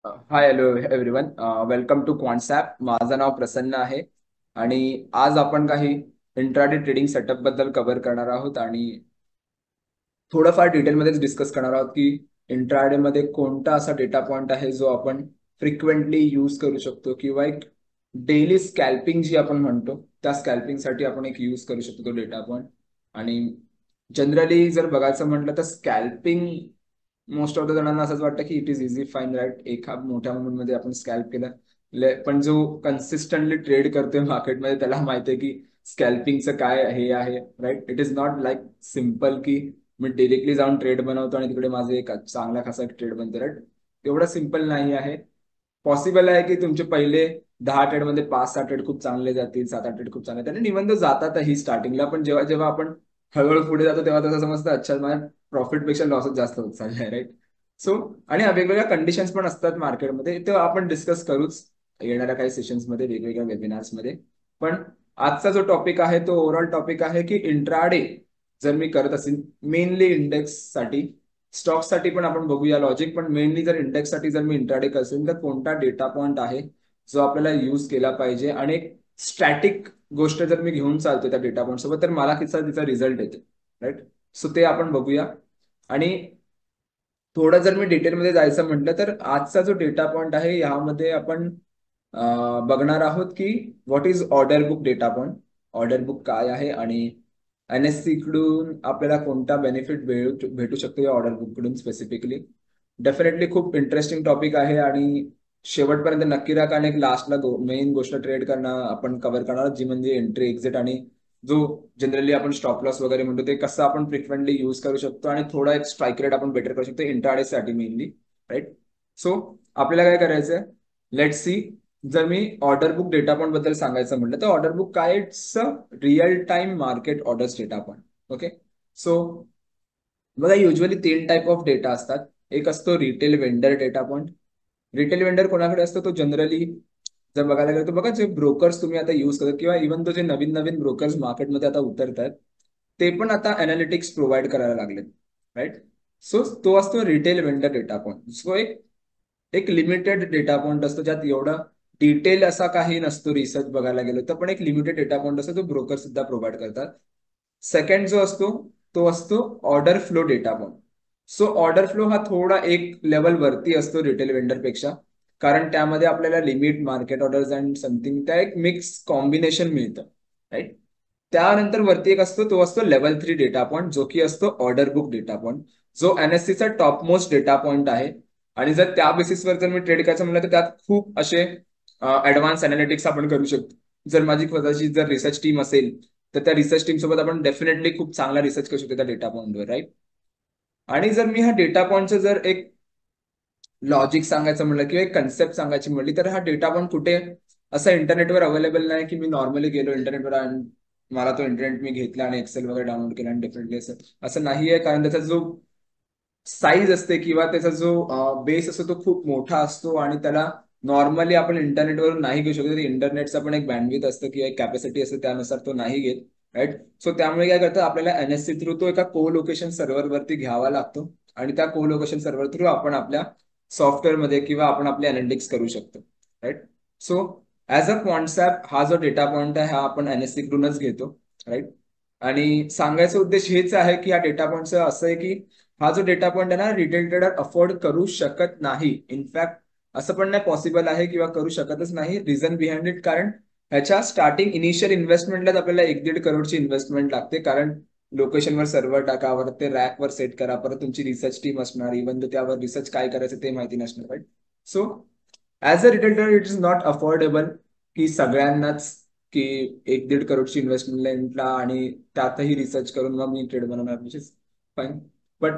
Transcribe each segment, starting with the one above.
High hello everyone. Welcome to Quantsapp. माझं नाव प्रसन्न आहे आणि आज आपण काही इंट्राडे ट्रेडिंग सेटअप बद्दल कव्हर करणार आहोत आणि थोडंफार डिटेलमध्येच डिस्कस करणार आहोत की इंट्राडे मध्ये कोणता असा डेटा पॉइंट आहे जो आपण फ्रिक्वेंटली यूज करू शकतो किंवा एक डेली स्कॅल्पिंग जी आपण म्हणतो त्या स्कॅल्पिंगसाठी आपण एक यूज करू शकतो तो डेटा पॉइंट. आणि जनरली जर बघायचं म्हटलं तर स्कॅल्पिंग मोस्ट ऑफ द जणांना असंच वाटतं की it is easy fine right, एका मोठ्या अमाऊंट मध्ये आपण स्कॅल्प केलं. पण जो कन्सिस्टंटली ट्रेड करतोय मार्केटमध्ये त्याला माहिती आहे की स्कॅल्पिंगचं काय हे आहे. Right, it is not like simple की मी डिरेक्टली जाऊन ट्रेड बनवतो आणि तिकडे माझे एक चांगला खासा ट्रेड बनतो. राईट, एवढं सिम्पल नाही आहे. पॉसिबल आहे की तुमचे पहिले 10 ट्रेड मध्ये 5-6 ट्रेड खूप चांगले जातील, 7-8 ट्रेड खूप चांगले त्याने निबंध जातातही स्टार्टिंगला. पण जेव्हा जेव्हा आपण हळूहळू पुढे जातो तेव्हा तसं समजतं अच्छा माझ्या प्रॉफिटपेक्षा लॉसच जास्त होत चाललाय. राईट, सो आणि वेगवेगळ्या कंडिशन्स पण असतात मार्केटमध्ये, ते आपण डिस्कस करूच येणाऱ्या काही सेशन्समध्ये वेगवेगळ्या वेबिनार्समध्ये. पण आजचा जो टॉपिक आहे तो ओव्हरऑल टॉपिक आहे की इंट्राडे जर मी करत असेल मेनली इंडेक्स साठी, स्टॉक साठी पण आपण बघूया लॉजिक, पण मेनली जर इंडेक्स साठी जर मी इंट्राडे करत असेल तर कोणता डेटा पॉइंट आहे जो आपल्याला यूज केला पाहिजे. आणि एक स्टॅटिक गोष्ट जर मी घेऊन चालतो त्या डेटा पॉइंट सोबत तर मला तिचा रिझल्ट येतो. राईट, सो ते आपण बघूया. आणि थोडं जर मी डिटेलमध्ये जायचं म्हटलं तर आजचा जो डेटा पॉइंट आहे यामध्ये आपण बघणार आहोत की what is order book data point, order book काय आहे आणि एनएससी कडून आपल्याला कोणता बेनिफिट भेटू शकतो या ऑर्डर बुक कडून स्पेसिफिकली. डेफिनेटली खूप इंटरेस्टिंग टॉपिक आहे आणि शेवटपर्यंत नक्की राहा कारण एक लास्टला मेन गोष्ट ट्रेड करणं आपण कव्हर करणार जी म्हणजे एंट्री एक्झिट आणि जो जनरली आपण स्टॉप लॉस वगैरे म्हणतो ते कसं आपण फ्रिक्वेंटली यूज करू शकतो आणि थोडा एक स्ट्राईक रेट आपण बेटर करू शकतो इंट्राडे साठी मेनली. राईट, सो आपल्याला काय करायचंय, लेट सी. जर मी ऑर्डर बुक डेटा पॉइंट बद्दल सांगायचं म्हटलं तर ऑर्डर बुक काय, it's a real time market orders data point. Okay, so बघा युजली 3 टाईप ऑफ डेटा असतात. एक असतो retail vendor data point. Retail vendor कोणाकडे असतो तो जनरली जर बघायला गेलं तर बघा जे ब्रोकर्स तुम्ही आता युज करता किंवा इव्हन तो जे नवीन नवीन ब्रोकर्स मार्केटमध्ये आता उतरत आहेत ते पण आता अनालिटिक्स प्रोव्हाइड करायला लागलेत. राईट, सो तो असतो retail vendor data point. So एक एक लिमिटेड डेटा पॉइंट असतो ज्यात एवढा डिटेल असा काही नसतो रिसर्च बघायला गेलो तर, पण एक लिमिटेड डेटा पॉइंट असतो जो ब्रोकर सुद्धा प्रोव्हाइड करतात. सेकंड जो असतो तो असतो order flow data point. So order flow हा थोडा एक लेवल वरती असतो रिटेल वेंडर पेक्षा, कारण त्यामध्ये आपल्याला limit market orders and something त्या एक मिक्स कॉम्बिनेशन मिळतं. राईट, त्यानंतर वरती एक असतो तो असतो लेवल 3 डेटा पॉइंट जो की असतो ऑर्डर बुक डेटा पॉइंट, जो एनएससीचा टॉप मोस्ट डेटा पॉइंट आहे. आणि जर त्या बेसिसवर जर मी ट्रेड करायचं म्हणलं तर त्यात खूप असे ऍडव्हान्स अनालिटिक्स आपण करू शकतो. जर माझी स्वतःची जर रिसर्च टीम असेल तर त्या रिसर्च टीम सोबत आपण डेफिनेटली खूप चांगला रिसर्च करू शकतो त्या डेटा पॉइंटवर. राईट, आणि जर मी हा डेटा पॉइंटचं जर एक लॉजिक सांगायचं म्हणलं किंवा एक कन्सेप्ट सांगायची म्हणली तर हा डेटा पॉइंट कुठे असं इंटरनेटवर अवेलेबल नाही की मी नॉर्मली गेलो इंटरनेटवर आणि मला तो इंटरनेट मी घेतला आणि एक्सेल वगैरे डाउनलोड केला आणि डेफिनेटली असं असं नाही आहे. कारण त्याचा जो साईज असते किंवा त्याचा जो बेस असतो तो खूप मोठा असतो आणि त्याला नॉर्मली आपण इंटरनेटवरून नाही घेऊ शकतो. इंटरनेटचा पण एक बँडविथ असतं किंवा एक कॅपॅसिटी असते त्यानुसार तो नाही घेत. राईट, सो त्यामुळे काय करतं आपल्याला एनएससी थ्रू तो एका को लोकेशन सर्व्हरवरती घ्यावा लागतो आणि त्या को लोकेशन सर्व्हर थ्रू आपण आपल्या सॉफ्टवेअरमध्ये किंवा आपण आपले अनालिटिक्स करू शकतो. Right, so as a concept हा जो डेटा पॉइंट आहे हा आपण एनएससी कडूनच घेतो. राईट, आणि सांगायचा उद्देश हेच आहे की या डेटा पॉइंटचं असं आहे की हा जो डेटा पॉइंट आहे ना रिटेल ट्रेडर अफोर्ड करू शकत नाही. इनफॅक्ट असं पण नाही पॉसिबल आहे किंवा करू शकतच नाही. रिझन बिहाइंड इट, कारण ह्याच्या स्टार्टिंग इनिशियल इन्व्हेस्टमेंटलाच आपल्याला 1-1.5 करोडची इन्व्हेस्टमेंट लागते. कारण लोकेशनवर सर्व्हर टाका, परत ते रॅकवर सेट करा, परत तुमची रिसर्च टीम असणार, इव्हन त्यावर रिसर्च काय करायचं ते माहिती नसणार. Right, so as a retail trader it is not affordable की सगळ्यांनाच की 1-1.5 करोडची इन्व्हेस्टमेंटला आणि त्यातही रिसर्च करून मग मी ट्रेड बनवणार विच इज फाईन. बट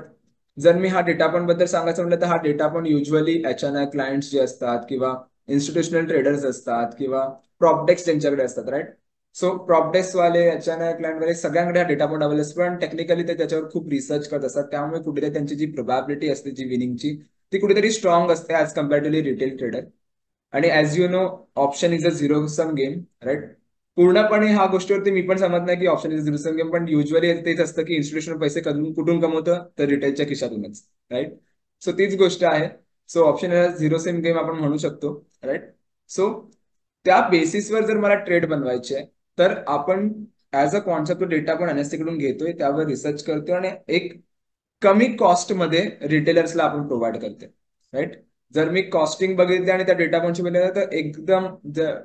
जर मी हा डेटा पॉइंट बद्दल सांगायचं म्हटलं तर हा डेटा पॉइंट युजली एचएनआय क्लायंट्स जे असतात किंवा इन्स्टिट्यूशनल ट्रेडर्स असतात किंवा प्रॉपडेक्स ज्यांच्याकडे असतात. राईट, सो प्रॉपडेक्स वाले एचएनआय क्लायंट वाले सगळ्यांकडे हा डेटा पॉइंट अवेलेबल असतो पण टेक्निकली ते त्याच्यावर खूप रिसर्च करत असतात. त्यामुळे कुठेतरी त्यांची जी प्रोबॅबिलिटी असते जी विनिंगची ती कुठेतरी स्ट्रॉंग असते as compared to retail trader. आणि as you know option is a zero sum game. Right, पूर्णपणे ह्या गोष्टीवरती मी पण समजत नाही की option is zero sum game, पण युजली तेच असतं की इन्स्टिट्यूशन पैसे कुठून कमवतं तर रिटेलच्या खिशातूनच. राईट, सो तीच गोष्ट आहे. So option zero same game आपण म्हणू शकतो, राईट. सो त्या बेसिसवर जर मला ट्रेड बनवायचे आहे, तर आपण ऍज अ कॉन्सेप्ट डेटा पण एनएससी कडून घेतोय, त्यावर रिसर्च करतोय आणि एक कमी कॉस्टमध्ये रिटेलर्सला आपण प्रोव्हाइड करतोय, राईट. जर मी कॉस्टिंग बघितली आणि त्या डेटा पॉईंटची बघितलं तर एकदम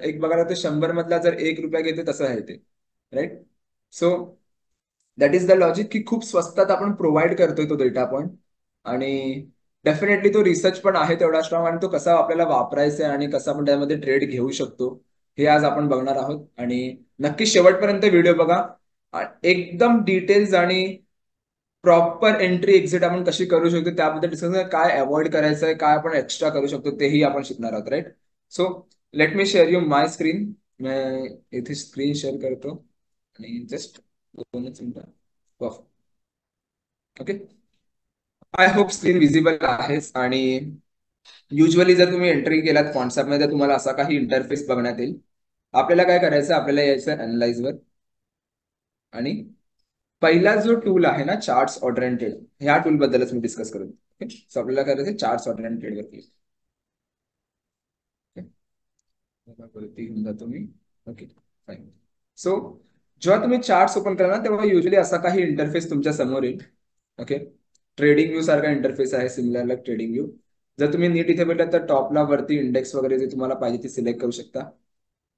एक बघायला तर 100 मधला जर 1 रुपया घेते तसं आहे ते, right. So that is the logic की खूप स्वस्तात आपण प्रोव्हाइड करतोय तो डेटा पॉईंट. आणि डेफिनेटली तो रिसर्च पण आहे तेवढा स्ट्रॉंग, आणि तो कसा आपल्याला वापरायचा आहे आणि कसा आपण त्यामध्ये ट्रेड घेऊ शकतो हे आज आपण बघणार आहोत. आणि नक्की शेवटपर्यंत व्हिडिओ बघा. एकदम डिटेल्स आणि प्रॉपर एंट्री एक्झिट आपण कशी करू शकतो त्याबद्दल डिस्कस, काय अवॉइड करायचं आहे, काय आपण एक्स्ट्रा करू शकतो तेही आपण शिकणार आहोत, right. So let me share you my screen. मैं इथे स्क्रीन शेअर करतो आणि जस्ट 2 मिनिटं. Okay, I hope screen visible आहेच. आणि युजली जर तुम्ही एंट्री केलात कॉन्सेप्टमध्ये तर तुम्हाला असा काही इंटरफेस बघण्यात येईल. आपल्याला काय करायचं, आपल्याला यायचं अनालाइजवर आणि पहिला जो टूल आहे ना चार्ट्स ऑर्डर अँड ट्रेड, ह्या टूल बद्दलच मी डिस्कस करेन. ओके, सो आपल्याला करायचं चार्ट्स ऑर्डर अँड ट्रेडवर क्लिक. वरती घेऊन जातो मी. Okay fine. सो जेव्हा तुम्ही चार्ट्स ओपन करा ना तेव्हा युजली असा काही इंटरफेस तुमच्या समोर येईल. ओके, ट्रेडिंग व्यू सारखा इंटरफेस आहे, सिमिलर लाईक ट्रेडिंग व्यू. जर तुम्ही नीट इथे बघितलं तर टॉपला वरती इंडेक्स वगैरे जे तुम्हाला पाहिजे ते सिलेक्ट करू शकता.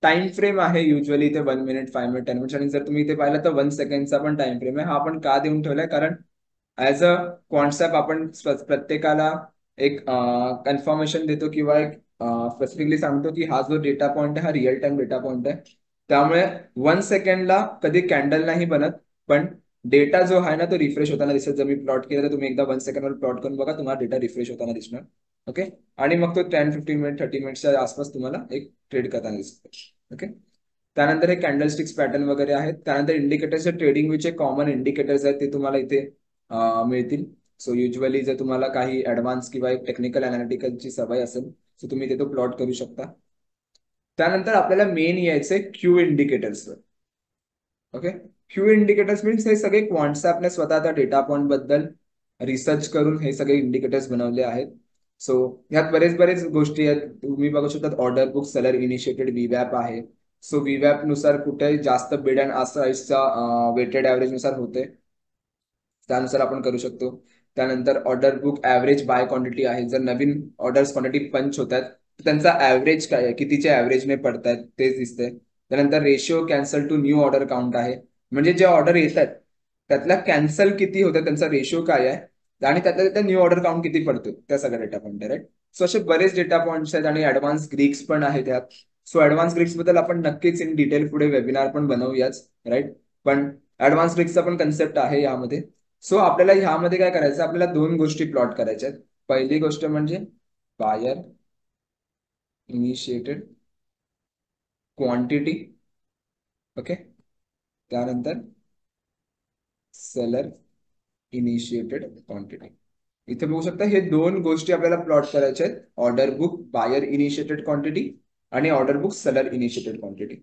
टाइम फ्रेम आहे युजली इथे 1 मिनिट, 5 मिनिट, 10 मिनिट. आणि जर तुम्ही इथे पाहिलं तर 1 सेकंडचा पण टाइम फ्रेम आहे. हा आपण का देऊन ठेवलाय, कारण ऍज अ कॉन्सेप्ट आपण प्रत्येकाला एक कन्फर्मेशन देतो किंवा एक स्पेसिफिकली सांगतो की हा जो डेटा पॉईंट आहे हा रिअल टाइम डेटा पॉईंट आहे. त्यामुळे 1 सेकंडला कधी कॅन्डल नाही बनत, पण डेटा जो आहे ना तो रिफ्रेश होताना दिसत. जर मी प्लॉट केलं तर तुम्ही एकदा 1 सेकंडवर प्लॉट करून बघा, तुम्हाला डेटा रिफ्रेश होताना दिसणार. ओके, आणि मग तो 10-15 मिनिट 30 मिनिटच्या आसपास तुम्हाला एक ट्रेड करताना दिसतो. ओके, त्यानंतर हे कॅन्डलस्टिक्स पॅटर्न वगैरे आहेत. त्यानंतर इंडिकेटर्स, ट्रेडिंग व्ह्यूचे कॉमन इंडिकेटर्स आहेत ते तुम्हाला इथे मिळतील. सो युजली जर तुम्हाला काही ऍडव्हान्स किंवा एक टेक्निकल अनालिटिकलची सवय असेल तर तुम्ही ते तो प्लॉट करू शकता. त्यानंतर आपल्याला मेन यायचंय क्यू इंडिकेटर्सवर. ओके, क्यू इंडिकेटर्स मीन्स हे सगळे क्वांट्स आपल्या स्वतःच्या डेटा पॉईंट बद्दल रिसर्च करून हे सगळे इंडिकेटर्स बनवले आहेत. सो ह्यात बरेच गोष्टी आहेत. तुम्ही बघू शकता ऑर्डर बुक, सेलर इनिशिएटेड, व्हीवॅप आहे. सो व्हीवॅप नुसार कुठे जास्त बिड अँड आस्क प्राइसचा वेटेड ऍव्हरेज नुसार होते, त्यानुसार आपण करू शकतो. त्यानंतर order book average by quantity आहे. जर नवीन ऑर्डर्स क्वांटिटी पंच होत आहेत त्यांचा ऍव्हरेज काय आहे, कितीच्या ऍव्हरेजने पडतायत तेच दिसतंय. त्यानंतर ratio cancel to new order count आहे, म्हणजे जे ऑर्डर येत आहेत त्यातला कॅन्सल किती होतं त्यांचा रेशिओ काय आहे, आणि त्यातल्या न्यू ऑर्डर काउंट किती पडतो त्या सगळ्या डेटा पॉईंट, राईट. सो असे बरेच डेटा पॉईंट्स आहेत. आणि ऍडव्हान्स ग्रीक्स पण आहेत त्यात. सो ऍडव्हान्स ग्रीक्स बद्दल आपण नक्कीच इन डिटेल पुढे वेबिनार पण बनवूयाच, राईट. पण ऍडव्हान्स ग्रीक्सचा पण कन्सेप्ट आहे यामध्ये. सो आपल्याला ह्यामध्ये काय करायचं, आपल्याला 2 गोष्टी प्लॉट करायच्या आहेत. पहिली गोष्ट म्हणजे बायर इनिशिएटेड क्वांटिटी. ओके, त्यानंतर सेलर इनिशिएटेड क्वांटिटी. इथे बघू शकता हे 2 गोष्टी आपल्याला प्लॉट करायच्या आहेत. Order book buyer initiated quantity आणि order book seller initiated quantity.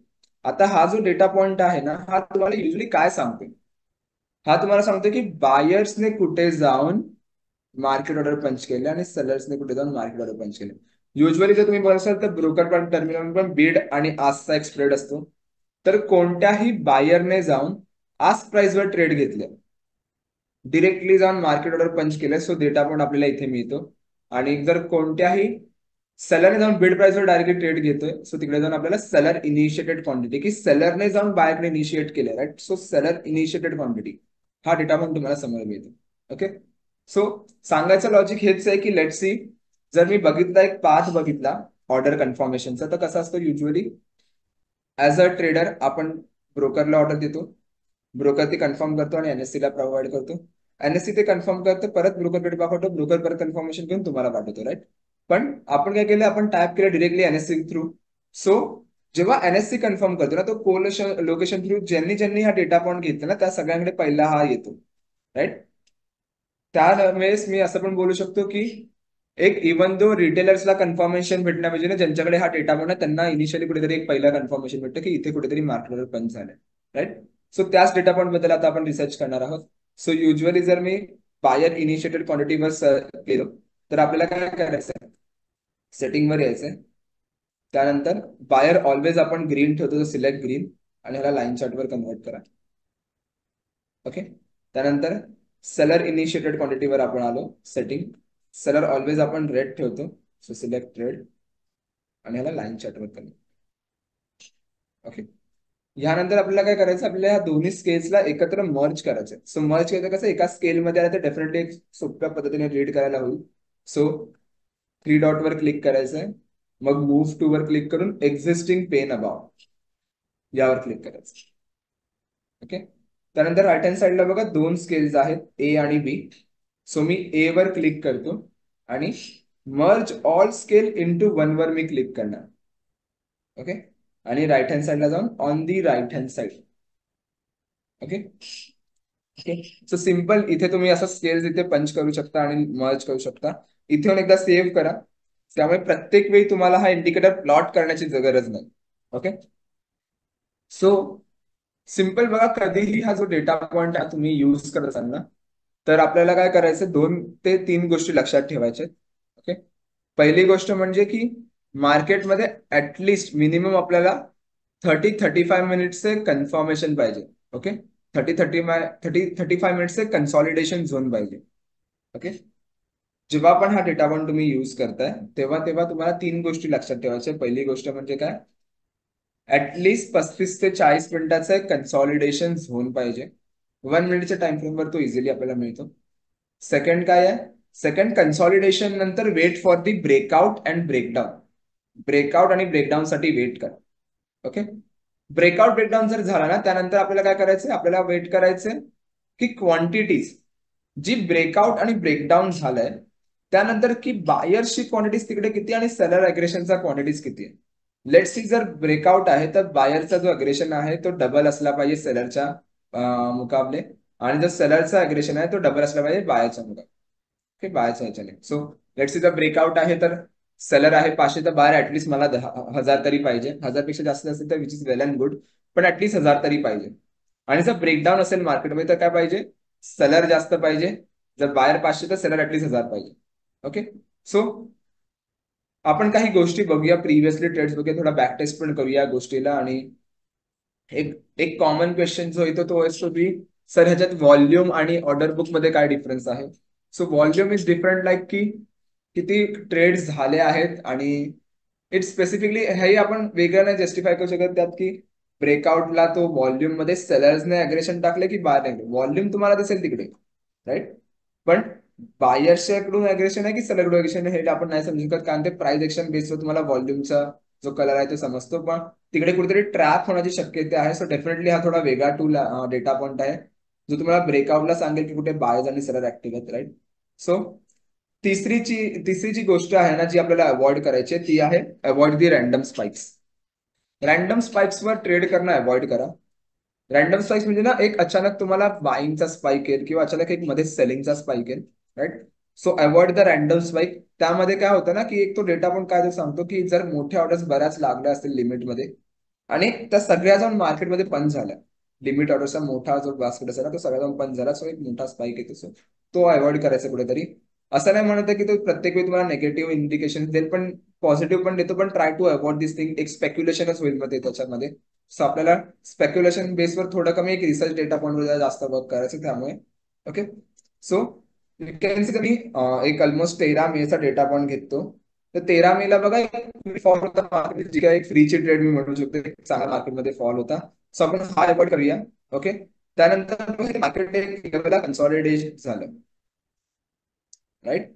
आता हा जो डेटा पॉईंट आहे ना हा तुम्हाला युजली काय सांगतो, हा तुम्हाला सांगतो की बायर्सने कुठे जाऊन मार्केट ऑर्डर पंच केले आणि सेलर्सने कुठे जाऊन मार्केट ऑर्डर पंच केले. युजली जर तुम्ही बघाल तर ब्रोकर पण टर्मिनल पण बीड आणि आस्कचा एक स्प्रेड असतो. तर कोणत्याही बायरने जाऊन आस्क प्राइसवर ट्रेड घेतले, डिरेक्टली जाऊन मार्केट ऑर्डर पंच केले, सो डेटा पण आपल्याला इथे मिळतो. आणि जर कोणत्याही सेलरने जाऊन बिड प्राइसवर डायरेक्टली ट्रेड घेतोय, सो तिकडे जाऊन आपल्याला सेलर इनिशिएटेड क्वांटिटी, की सेलरने जाऊन बायरने इनिशिएट केले, right. So seller initiated quantity हा डेटा पण तुम्हाला समोर मिळतो. ओके, सो सांगायचं लॉजिक हेच आहे की लेट सी, जर मी बघितला एक पाथ बघितला ऑर्डर कन्फर्मेशनचा, तर कसं असतं युजली ऍज अ ट्रेडर आपण ब्रोकरला ऑर्डर देतो, ब्रोकर ते कन्फर्म करतो आणि एनएससी ला प्रोव्हाइड करतो. एनएससी ते कन्फर्म करतो, परत ब्रोकरकडे पाठवतो, ब्रोकर परत कन्फर्मेशन घेऊन तुम्हाला पाठवतो, राईट. पण आपण काय केलं, आपण टाईप केलं डिरेक्टली एनएससी थ्रू. सो जेव्हा एनएससी कन्फर्म करतो ना तो लोकेशन थ्रू ज्यांनी ज्यांनी हा डेटा पॉईंट घेतला ना त्या सगळ्यांकडे पहिला हा येतो, राईट. त्यावेळेस मी असं पण बोलू शकतो की एक इव्हन दो रिटेलर्सला कन्फर्मेशन भेटण्यापाहिजे ना ज्यांच्याकडे हा डेटा पॉईंट आहे त्यांना इनिशियली कुठेतरी एक पहिला कन्फर्मेशन भेटतं की इथे कुठेतरी मार्केटवर पंच झालंय, राईट. सो त्याच डेटा पॉईंट बद्दल आता आपण रिसर्च करणार आहोत. सो युजली जर मी बायर इनिशिएटेड क्वांटिटीवर केलं तर आपल्याला काय करायचंय, सेटिंगवर यायचंय. त्यानंतर बायर ऑलवेज आपण ग्रीन ठेवतो, सिलेक्ट ग्रीन, आणि ह्याला लाईन चार्टवर कन्वर्ट करा. ओके. त्यानंतर सेलर इनिशिएटेड क्वांटिटीवर आपण आलो, सेटिंग. सेलर ऑलवेज आपण रेड ठेवतो, सो सिलेक्ट रेड, आणि ह्याला लाईन चार्टवर कन्वर्ट. ओके. यानंतर आपल्याला काय करायचं, आपल्याला ह्या दोन्ही स्केल्सला एकत्र मर्ज करायचं. सो मर्ज केलं कसं, एका स्केलमध्ये आलं तर डेफिनेटली एक सोप्या पद्धतीने रीड करायला होईल. सो 3 डॉट वर क्लिक करायचंय, मग मूव्ह टू वर क्लिक करून एक्झिस्टिंग पेन अबाउट यावर क्लिक करायचं. ओके. त्यानंतर राईट हँड साइडला बघा 2 स्केल्स आहेत, ए आणि बी. सो मी ए वर क्लिक करतो आणि मर्ज ऑल स्केल इंटू 1 वर मी क्लिक करणार. ओके. आणि राईट हँड साइडला जाऊन on the right hand side. Okay. Okay. So simple, इथे तुम्ही असं स्केल्स इथे पंच करू शकता आणि मर्ज करू शकता. इथे एकदा सेव्ह करा, त्यामुळे प्रत्येक वेळी तुम्हाला हा इंडिकेटर प्लॉट करण्याची गरज नाही. ओके. सो सिम्पल बघा, कधीही हा जो डेटा पॉइंट आहे तुम्ही युज करत असाल ना, तर आपल्याला काय करायचं, 2 ते 3 गोष्टी लक्षात ठेवायच्या. ओके. पहिली गोष्ट म्हणजे की मार्केटमध्ये ऍटलिस्ट मिनिमम आपल्याला 30-35 मिनिट्सचे कन्फर्मेशन पाहिजे. ओके. 30-35 मिनिट्सचे कन्सॉलिडेशन झोन पाहिजे. ओके. जेव्हा पण हा डेटा पॉइंट तुम्ही युज करताय, तेव्हा तेव्हा तुम्हाला 3 गोष्टी लक्षात ठेवायच्या. पहिली गोष्ट म्हणजे काय, ऍटलिस्ट 35 ते 40 मिनिटाचा कन्सॉलिडेशन झोन पाहिजे. 1 मिनिटच्या टाइम फ्रेमवर तो इझिली आपल्याला मिळतो. सेकंड काय आहे, सेकंड कन्सॉलिडेशन नंतर wait for the breakout and breakdown. Breakout आणि ब्रेकडाऊन साठी वेट करा. ओके. ब्रेकआउट ब्रेकडाऊन जर झाला ना, त्यानंतर आपल्याला काय करायचंय, आपल्याला वेट करायचंय की क्वांटिटीज जी ब्रेकआउट आणि ब्रेकडाऊन झालंय त्यानंतर की बायर्सची क्वांटिटीज तिकडे किती आणि सेलर अग्रेशनचा क्वांटिटीज किती आहे. लेट्स सी, जर ब्रेकआउट आहे तर बायरचा जो अग्रेशन आहे तो डबल असला पाहिजे सेलरच्या मुकाबले, आणि जर सेलरचा अग्रेशन आहे तो डबल असला पाहिजे बायरच्या मुकाबले. ओके, बायरच्या ह्याच्याने. सो लेट्स सी, जर ब्रेकआउट आहे तर सेलर आहे 500 तर बायर ऍटलीस्ट मला 1000 तरी पाहिजे. 1000 पेक्षा जास्त असेल तर which is well and good, पण ऍटलीस्ट 1000 तरी पाहिजे. आणि जर ब्रेकडाऊन असेल मार्केटमध्ये तर काय पाहिजे, सेलर जास्त पाहिजे. जर बायर 500 तर सेलर ऍटलीस्ट 1000 पाहिजे. ओके. सो आपण काही गोष्टी बघूया, प्रिव्हियसली ट्रेड्स बघूया, थोडा बॅक टेस्ट पण करूया या गोष्टीला. आणि एक एक कॉमन क्वेश्चन जो येतो तो असतो की सर ह्याच्यात व्हॉल्यूम आणि ऑर्डर बुक मध्ये काय डिफरन्स आहे. So volume is different, like की किती ट्रेड्स झाले आहेत, आणि इट्स स्पेसिफिकली हेही आपण वेगळं नाही जस्टिफाय करू शकत त्यात की ब्रेकआउटला तो व्हॉल्यूम मध्ये सेलर्सने अग्रेशन टाकले की बायरने. व्हॉल्यूम तुम्हाला दिसेल तिकडे, राईट, पण बायर्सकडून अग्रेशन आहे की सेलरकडून अग्रेशन आहे हे आपण नाही समजू शकत, कारण ते प्राइस एक्शन बेसवर तुम्हाला व्हॉल्यूमचा जो कलर आहे तो समजतो, पण तिकडे कुठेतरी ट्रॅप होण्याची शक्यता आहे. सो डेफिनेटली हा थोडा वेगळा टूल डेटा पॉइंट आहे जो तुम्हाला ब्रेकआउटला सांगेल की कुठे बायर्स आणि सेलर ऍक्टिव्ह आहेत, राईट. सो तिसरी जी गोष्ट आहे ना जी आपल्याला अवॉइड करायची आहे ती आहे avoid the random spikes. Random स्पाइक्सवर ट्रेड करणं अवॉइड करा. रॅन्डम स्पाइक्स म्हणजे ना, एक अचानक तुम्हाला बाईंगचा स्पाइक येईल किंवा अचानक एक मध्ये सेलिंगचा स्पाइक येईल, right. So avoid the random spike. त्यामध्ये काय होतं ना की एक तो डेटा पण काय सांगतो की जर मोठ्या ऑर्डर्स बऱ्याच लागल्या असतील लिमिटमध्ये आणि त्या सगळ्या जाऊन मार्केटमध्ये पंच झाल्या, लिमिट ऑर्डरचा मोठा जो बास्केट असेल ना तो सगळ्या जाऊन पंच झाला, सो एक मोठा स्पाइक येतो. सो तो अवॉइड करायचा कुठेतरी. असं नाही म्हणत की तो प्रत्येक वेळी तुम्हाला निगेटिव्ह इंडिकेशन देईल, पण पॉझिटिव्ह पण देतो, पण try to avoid this thing. एक स्पेक्युलेशनच होईल मध्ये त्याच्यामध्ये. सो आपल्याला स्पेक्युलेशन बेसवर थोडं कमी, एक रिसर्च डेटा पॉइंटवर जास्त वर्क करायचं त्यामुळे. ओके. सो मी एक ऑलमोस्ट 13 मेचा डेटा पॉइंट घेतो. तर 13 मेला बघा फॉल होता मार्केट, जी काय एक फ्रीची ट्रेड मी म्हणू शकतो, एक चांगला मार्केटमध्ये फॉल होता. सो आपण हा अवॉइड करूया. ओके. त्यानंतर मार्केट एक कन्सॉलिडेशन झालं, राईट.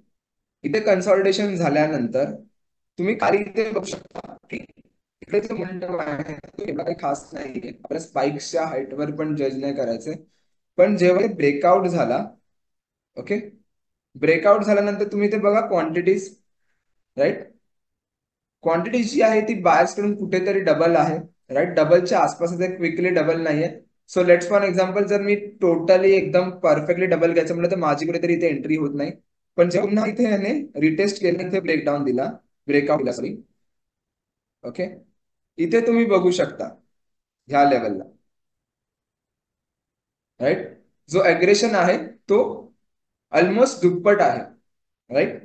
इथे कन्सॉलिडेशन झाल्यानंतर तुम्ही खाली इथे बघू शकता की इकडे जो मोमेंटम आहे तो एवढा काही खास नाहीये. आपल्या स्पाइक्सच्या हाईटवर पण जज नाही करायचंय, पण जेव्हा ब्रेकआउट झाला, ओके, ब्रेकआउट झाल्यानंतर तुम्ही ते बघा क्वांटिटीज, राईट. क्वांटिटी जी आहे ती बायर्स कडून कुठेतरी डबल आहे, राईट. डबलच्या आसपास क्विकली डबल नाहीये. सो लेट्स फॉर एक्झाम्पल, जर मी टोटली एकदम परफेक्टली डबल घ्यायचं म्हटलं तर माझी कुठेतरी इथे एंट्री होत नाही. पण जेव्हा पुन्हा इथे याने रिटेस्ट केलं, इथे ब्रेकडाऊन दिला, ब्रेकआउट दिला, सॉरी. ओके. इथे तुम्ही बघू शकता ह्या लेवलला, राईट, जो अग्रेशन आहे तो ऑलमोस्ट दुप्पट आहे, राईट.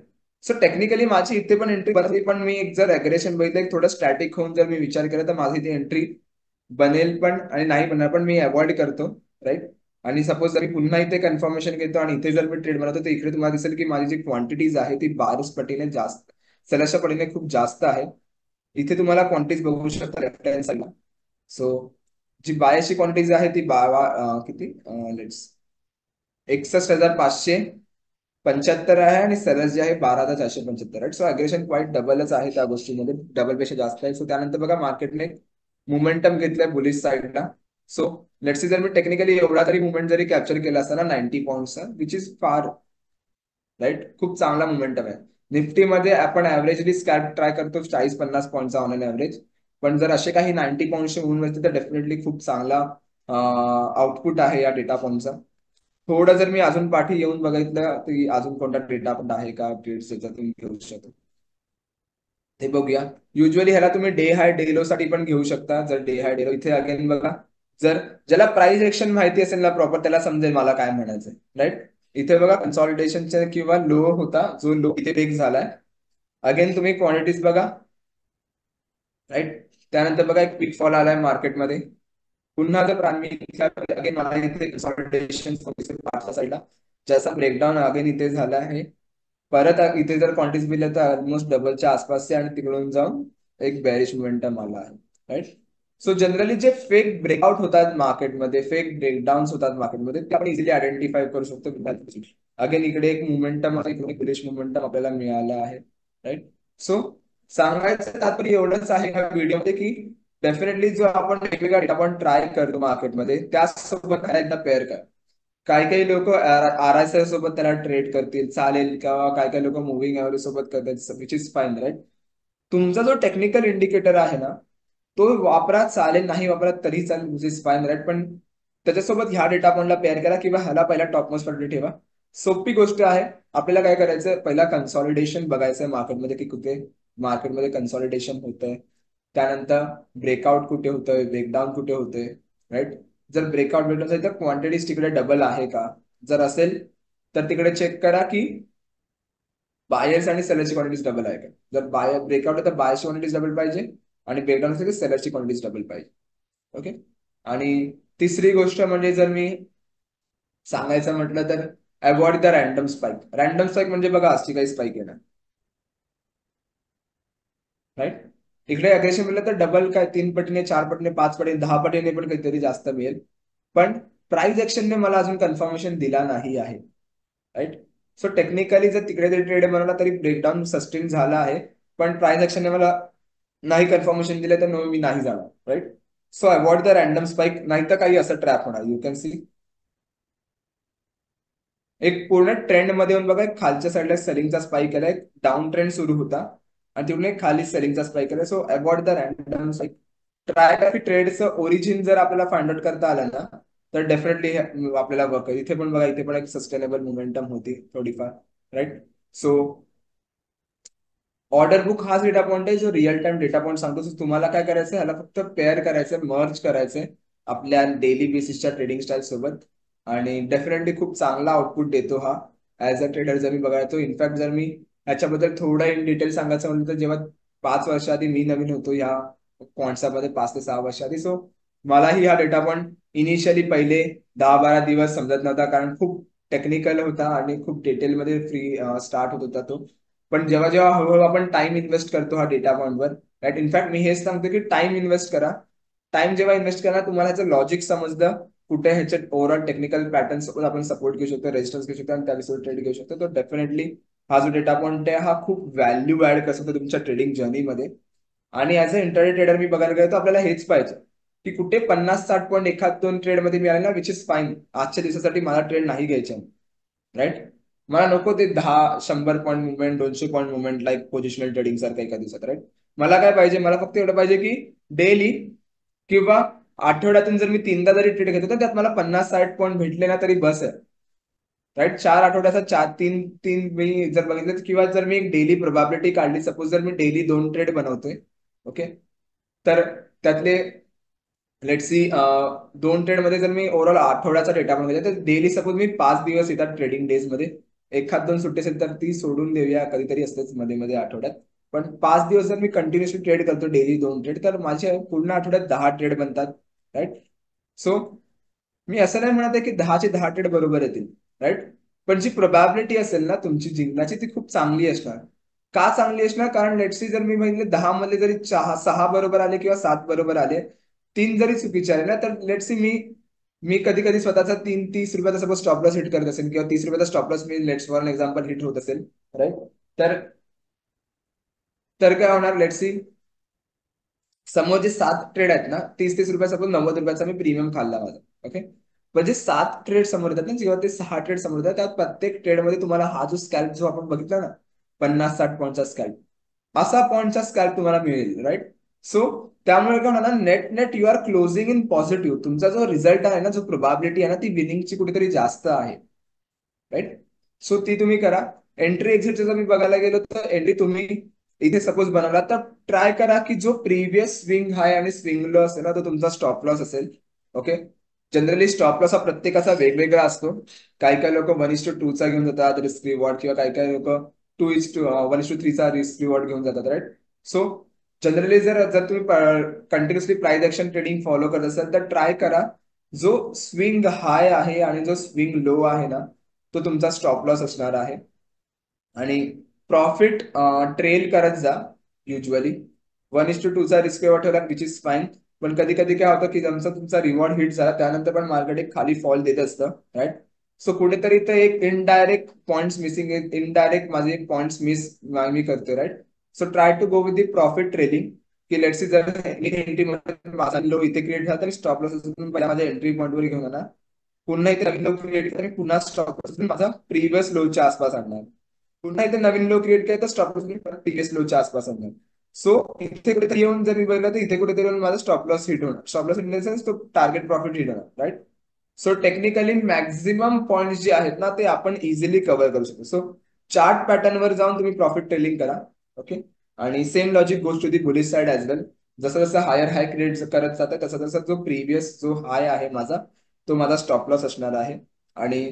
सो टेक्निकली माझी इथे पण एंट्री बनली, पण मी एक जर अग्रेशन बघितलं, एक थोडं स्टॅटिक होऊन जर मी विचार केला तर माझी ती एंट्री बनेल पण आणि नाही बनणार पण मी अवॉइड करतो, राईट. आणि सपोज जर मी पुन्हा इथे कन्फर्मेशन घेतो आणि इथे जर मी ट्रेड बनवतो तर इकडे तुम्हाला दिसेल की माझी जी क्वांटिटीज आहे ती 12 पटीने जास्त, सलगच्या पटीने खूप जास्त आहे. इथे तुम्हाला क्वांटिटीज बघू शकता लेफ्ट हँड साईडला. सो जी बायाची क्वांटिटीज आहे ती किती लेट्स 61,575 आहे आणि सरस जे आहे 12,475 आहे. सो अग्रेशन क्वाईट डबलच आहे त्या गोष्टीमध्ये, डबल पेक्षा जास्त आहे. सो त्यानंतर बघा मार्केटने मोमेंटम घेतलंय बुलिश साईडला. सो लेट्स जर मी टेक्निकली एवढा तरी मुवमेंट जरी कॅप्चर केला असता ना 90 पॉईंटचा, विच इज फार राईट, खूप चांगला मोमेंटम आहे. निफ्टीमध्ये आपण ऍव्हरेजली स्कॅट ट्राय करतो 40-50 पॉईंटचा ऑन ऍव्हरेज, पण जर असे काही 90 पॉईंटचे होऊन बसते तर डेफिनेटली खूप चांगला आउटपुट आहे या डेटा पॉईंटचा. थोडं जर मी अजून पाठी येऊन बघितलं की अजून कोणता डेटा पॉईंट आहे का ट्रेड्स त्याच्यातून घेऊ शकतो ते बघूया. युजली ह्याला तुम्ही डे हाय डे लो साठी पण घेऊ शकता. जर डे हाय डे लो इथे अगेन बघा, जर ज्याला प्राइस एक्शन माहिती असेल ना प्रॉपर त्याला समजेल मला काय म्हणायचंय, राईट. इथे बघा कन्सॉलिडेशनचा किंवा लो होता, जो लो इथे ब्रेक झालाय. अगेन तुम्ही क्वांटिटीज बघा, राईट. त्यानंतर बघा एक पिक फॉल आलाय मार्केटमध्ये. पुन्हा जर अगेन मला इथे कन्सॉलिडेशन पाचच्या साईडला ज्याचा ब्रेकडाऊन अगेन इथे झाला आहे. परत इथे जर क्वांटिटीज बिल तर ऑलमोस्ट डबलच्या आसपासचे आणि तिकडून जाऊन एक बॅरिश मोमेंटम आला आहे, राईट. सो जनरली जे फेक ब्रेकआउट होतात मार्केटमध्ये, फेक ब्रेकडाऊन होतात मार्केटमध्ये, ते आपण इझिली आयडेंटिफाय करू शकतो. अगेन इकडे एक मुवमेंटम बुलिश मुवमेंटम आपल्याला मिळाला आहे, राईट. सो सांगायचं तात्पर्य एवढंच आहे या व्हिडिओमध्ये की डेफिनेटली जो आपण वेगवेगळा डेटा आपण ट्राय करतो मार्केटमध्ये त्यासोबत एकदा पेअर करा. काही काही लोक आर एस आय सोबत त्याला ट्रेड करतील, चालेल, किंवा काही काही लोक मुव्हिंग ऍव्हरेज सोबत करतात, विच इज फाईन, राईट. तुमचा जो टेक्निकल इंडिकेटर आहे ना तो वापरा, चालेल, नाही वापरा तरी चालेल, विच इज फाईन, राईट. पण त्याच्यासोबत ह्या डेटा पॉईंटला पेअर करा किंवा ह्याला पहिला टॉपमोस्ट कडे ठेवा. सोपी गोष्ट आहे. आपल्याला काय करायचं, पहिला कन्सॉलिडेशन बघायचंय मार्केटमध्ये की कुठे मार्केटमध्ये कन्सॉलिडेशन होतंय. त्यानंतर ब्रेकआउट कुठे होतंय, ब्रेकडाऊन कुठे होतंय, राईट. जर ब्रेकआउट भेटत असेल तर क्वांटिटीज तिकडे डबल आहे का, जर असेल तर तिकडे चेक करा की बायर्स आणि सेलरची क्वांटिटीज डबल आहे का. जर बाय ब्रेकआउट आहे तर बायर्सची क्वांटिटीज डबल पाहिजे आणि ब्रेकडाऊन असेल तर सेलरची क्वांटिटीज डबल पाहिजे, ओके. आणि तिसरी गोष्ट म्हणजे जर मी सांगायचं म्हटलं तर avoid the random spike. Random spike म्हणजे बघा अशी काही स्पाइक येणार, राईट. इकडे अग्रेशन मिळलं तर डबल काय 3 पटीने 4 पटीने 5 पटीने 10 पटीने पण काहीतरी जास्त मिळेल. पण प्राइस एक्शनने मला अजून कन्फर्मेशन दिला नाही आहे, राईट. सो टेक्निकली जर तिकडे जरी ट्रेड बनवला तरी ब्रेकडाऊन सस्टेन झाला आहे, पण प्राइस एक्शनने मला नाही कन्फर्मेशन दिलं तर मी नाही जाणार, right. So avoid the random spike, नाही तर काही असं ट्रॅप होणार. यू कॅन सी एक पूर्ण ट्रेंड मध्ये येऊन बघा, एक खालच्या साईडला सेलिंगचा स्पाइक केलाय, डाऊन ट्रेंड सुरू होता आणि तिकडून एक खाली सेलिंगचा स्पाइक केलाय. So avoid the random spike. Try करा की ट्रेडचं ओरिजिन जर आपल्याला फाइंड आउट करता आलं ना तर डेफिनेटली आपल्याला वर्क. इथे पण बघा, इथे पण एक सस्टेनेबल मोमेंटम होती थोडीफार, राईट. सो ऑर्डर बुक हाच डेटा पॉईंट आहे जो रिअल टाइम डेटा पॉईंट सांगतो. सो तुम्हाला काय करायचं, ह्याला फक्त पेअर करायचं, मर्ज करायचंय आपल्या डेली बेसिसच्या ट्रेडिंग स्टाईल सोबत आणि डेफिनेटली खूप चांगला आउटपुट देतो हा ऍज अ ट्रेडर जर मी बघायचो. इनफॅक्ट जर मी ह्याच्याबद्दल थोडं इन डिटेल सांगायचं म्हणलं तर जेव्हा 5 वर्ष आधी मी नवीन होतो या क्वांट्समध्ये, 5 ते 6 वर्ष आधी, सो मलाही हा डेटा पॉईंट इनिशियली पहिले 10-12 दिवस समजत नव्हता कारण खूप टेक्निकल होता आणि खूप डिटेलमध्ये फ्री स्टार्ट होत होता तो. पण जेव्हा जेव्हा हळूहळू आपण टाइम इन्व्हेस्ट करतो हा डेटा पॉईंटवर, राईट. इनफॅक्ट मी हेच सांगतो की टाइम इन्व्हेस्ट करा. टाइम जेव्हा इन्व्हेस्ट करा तुम्हाला ह्याचं लॉजिक समजलं, कुठे ह्याचे ओव्हरऑल टेक्निकल पॅटर्न सोबत आपण सपोर्ट घेऊ शकतो, रेजिस्टन्स घेऊ शकतो आणि त्याविषयी ट्रेड घेऊ शकतो. तर डेफिनेटली हा जो डेटा पॉईंट आहे हा खूप व्हॅल्यू ऍड करतो तुमच्या ट्रेडिंग जर्नीमध्ये. आणि ऍज अ इंटरडे ट्रेडर मी बघायला गेलो तर आपल्याला हेच पाहिजे की कुठे 50-60 पॉईंट एखाद दोन ट्रेड मध्ये मिळाले ना, विच इज फाईन. आजच्या दिवसासाठी मला ट्रेड नाही घ्यायचे, राईट. मला नको ते 10-100 point movement, 200 point movement like positional trading सारखं एका दिवसात, राईट. मला काय पाहिजे, मला फक्त एवढं पाहिजे की डेली किंवा आठवड्यातून जर मी 3दा जरी ट्रेड घेतो तर त्यात मला 50-60 पॉईंट भेटले ना तरी बस आहे, राईट. 4 आठवड्याचा 4 3 मी जर बघितलं किंवा जर मी एक डेली प्रोबॅबिलिटी काढली, सपोज जर मी डेली 2 ट्रेड बनवतोय, ओके, तर त्यातले लेट सी 2 ट्रेड मध्ये जर मी ओव्हरऑल आठवड्याचा डेटा बनवला तर डेली सपोज मी 5 दिवस येतात ट्रेडिंग डेज मध्ये एखाद दोन सुट्टी असेल तर ती सोडून देऊया, कधीतरी असतेच मध्ये मध्ये आठवड्यात. पण 5 दिवस जर मी कंटिन्युअसली ट्रेड करतो, डेली 2 ट्रेड, तर माझे पूर्ण आठवड्यात 10 ट्रेड बनतात. राईट. सो मी असं नाही म्हणत आहे की 10चे 10 ट्रेड बरोबर येतील. राईट. पण जी प्रोबॅबिलिटी असेल ना तुमची जिंकण्याची ती खूप चांगली असणार. का चांगली असणार? कारण लेटसी जर मी बघितले 10 मध्ये जरी 6 बरोबर आले किंवा 7 बरोबर आले, 3 जरी चुकीचे आले ना, तर लेटसी मी मी कधी कधी स्वतःचा 30 रुपयाचा सपोज स्टॉप लॉस हिट करत असेल किंवा 30 रुपयाचा stop loss me let's for example hit होत असेल. राईट. तर तर काय होणार? लेटसी समोर जे 7 ट्रेड आहेत ना, 30 रुपये सपोज 90 रुपयाचा मी प्रीमियम खाल्ला माझा. ओके. पण जे 7 ट्रेड समोर येतात ना, जेव्हा ते 6 ट्रेड समोर येतात, त्यात प्रत्येक ट्रेडमध्ये तुम्हाला हा जो स्कॅल्प जो आपण बघितला ना, 50-60 पॉईंटचा स्कॅल्प, असा पॉईंटचा स्कॅल्प तुम्हाला मिळेल. राईट. सो त्यामुळे काय होणार ना, net net you are closing in positive. तुमचा जो रिझल्ट आहे ना, जो प्रोबॅबिलिटी आहे ना, ती विनिंगची कुठेतरी जास्त आहे. राईट. सो ती तुम्ही करा. एंट्री एक्झिटचं जर मी बघायला गेलो तर एंट्री तुम्ही इथे सपोज बनवला तर ट्राय करा की जो प्रिव्हियस स्विंग हाय आणि स्विंग लो असेल ना, तो तुमचा स्टॉप लॉस असेल. ओके. जनरली स्टॉप लॉस हा प्रत्येकाचा वेगवेगळा असतो. काही काही लोक 1:2 चा घेऊन जातात रिस्क रिवॉर्ड, किंवा काही काही लोक 1:3 चा रिस्क रिवॉर्ड घेऊन जातात. राईट. सो जनरली जर जर तुम्ही continuously price action trading follow करत असाल तर ट्राय करा जो स्विंग हाय आहे आणि जो स्विंग लो आहे ना, तो तुमचा स्टॉप लॉस असणार आहे. आणि प्रॉफिट ट्रेल करत जा. युजली 1:2 चा रिस्क रिवॉर्ड ठेवला विच इज फाईन. पण कधी कधी काय होतं की जमचा तुमचा रिवॉर्ड हिट झाला त्यानंतर पण मार्केट एक खाली फॉल देत असतं. राईट. सो कुठेतरी ते एक इनडायरेक्ट पॉइंट्स मिसिंग, इनडायरेक्ट माझे पॉइंट्स मिस मी करतोय. Right. So try to go with the profit trading. की लेट्स सी जर एंट्री माझा लो इथे क्रिएट झाला तर स्टॉप लॉस पहिला माझ्या एंट्री पॉईंटवर घेऊन जाणार. पुन्हा इथे नवीन लो क्रिएट केला, पुन्हा स्टॉप लॉस माझा प्रिव्हियस लोच्या आसपास आणणार. पुन्हा इथे नवीन लो क्रिएट केला तर स्टॉप लॉस मी प्रिव्हियस लोच्या आसपास आणणार. सो इथे कुठेतरी येऊन जर मी बघितलं तर इथे कुठेतरी येऊन माझा स्टॉप लॉस हिट होणार. Stop loss in the sense तो टार्गेट प्रॉफिट हिट होणार. Right. So technically maximum point जे आहेत ना, ते आपण इझिली कव्हर करू शकतो. सो चार्ट पॅटर्नवर जाऊन तुम्ही प्रॉफिट टेलिंग करा. ओके. आणि same logic goes to the bullish side as well. जसं जसं हायर हाय क्रिएट करत जातं तसा तसा जो प्रिव्हियस जो हाय आहे माझा, तो माझा स्टॉप लॉस असणार आहे. आणि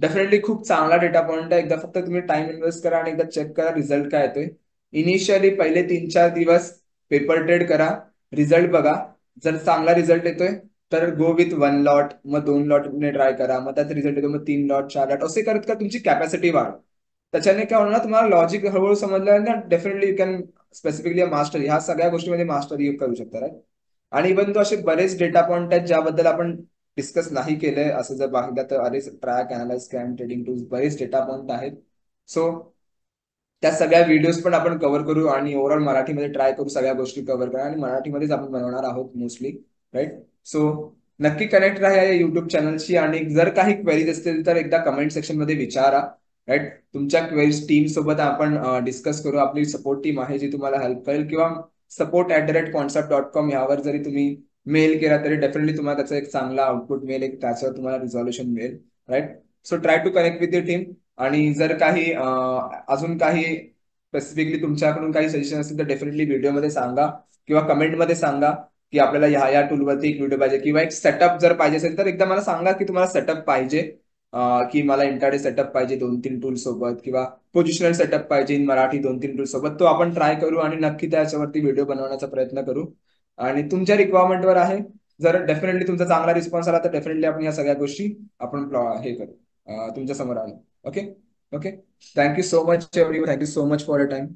डेफिनेटली खूप चांगला डेटा पॉइंट आहे. एकदा फक्त तुम्ही टाइम इन्व्हेस्ट करा आणि एकदा चेक करा रिझल्ट काय येतोय. इनिशियली पहिले 3-4 दिवस पेपर ट्रेड करा, रिझल्ट बघा. जर चांगला रिझल्ट येतोय तर गो विथ 1 लॉट, मग 2 लॉट ट्राय करा, मग त्याचा रिझल्ट येतो मग 3 लॉट 4 लॉट, असे करत का तुमची कॅपॅसिटी वाढ. त्याच्याने काय होणार, तुम्हाला लॉजिक हळूहळू समजलं ना, definitely you can specifically mastery, ह्या सगळ्या गोष्टीमध्ये मास्टरी करू शकता. राईट. आणि इव्हन तो असे बरेच डेटा पॉइंट आहेत ज्याबद्दल आपण डिस्कस नाही केलंय. असं जर बघितलं तर अरे track analyse scan trading tools बरेच डेटा पॉइंट आहेत. सो त्या सगळ्या व्हिडिओज पण आपण कव्हर करू आणि ओव्हरऑल मराठीमध्ये ट्राय करू सगळ्या गोष्टी कव्हर करा, आणि मराठीमध्येच आपण बनवणार आहोत मोस्टली. राईट. सो नक्की कनेक्ट राहा या युट्यूब चॅनलशी, आणि जर काही क्वेरीज असतील तर एकदा कमेंट सेक्शन मध्ये विचारा. राईट. तुमच्या क्वेरीज टीम सोबत आपण डिस्कस करू. आपली सपोर्ट टीम आहे जी तुम्हाला हेल्प करेल, किंवा support@concept.com यावर जरी तुम्ही मेल केला तरी डेफिनेटली तुम्हाला त्याचा एक चांगला आउटपुट मिळेल, एक त्याच्यावर तुम्हाला रिझॉल्युशन मिळेल. Right. So try to connect with the team. आणि जर काही अजून काही स्पेसिफिकली तुमच्याकडून काही सजेशन असेल तर डेफिनेटली व्हिडिओमध्ये सांगा किंवा कमेंटमध्ये सांगा की आपल्याला ह्या टूलवरती एक व्हिडिओ पाहिजे, किंवा एक सेटअप जर पाहिजे असेल तर एकदा मला सांगा की तुम्हाला सेटअप पाहिजे, की मला इंटाडे सेटअप पाहिजे 2-3 टूल सोबत, किंवा पोझिशनल सेटअप पाहिजे इन मराठी 2-3 टूल सोबत. तो आपण ट्राय करू आणि नक्की त्याच्यावरती व्हिडिओ बनवण्याचा प्रयत्न करू. आणि तुमच्या रिक्वायरमेंटवर आहे. जर डेफिनेटली तुमचा चांगला रिस्पॉन्स आला तर डेफिनेटली आपण या सगळ्या गोष्टी आपण हे करू, तुमच्या समोर आणू. Okay. Okay. Thank you so much everyone. Thank you so much for your time.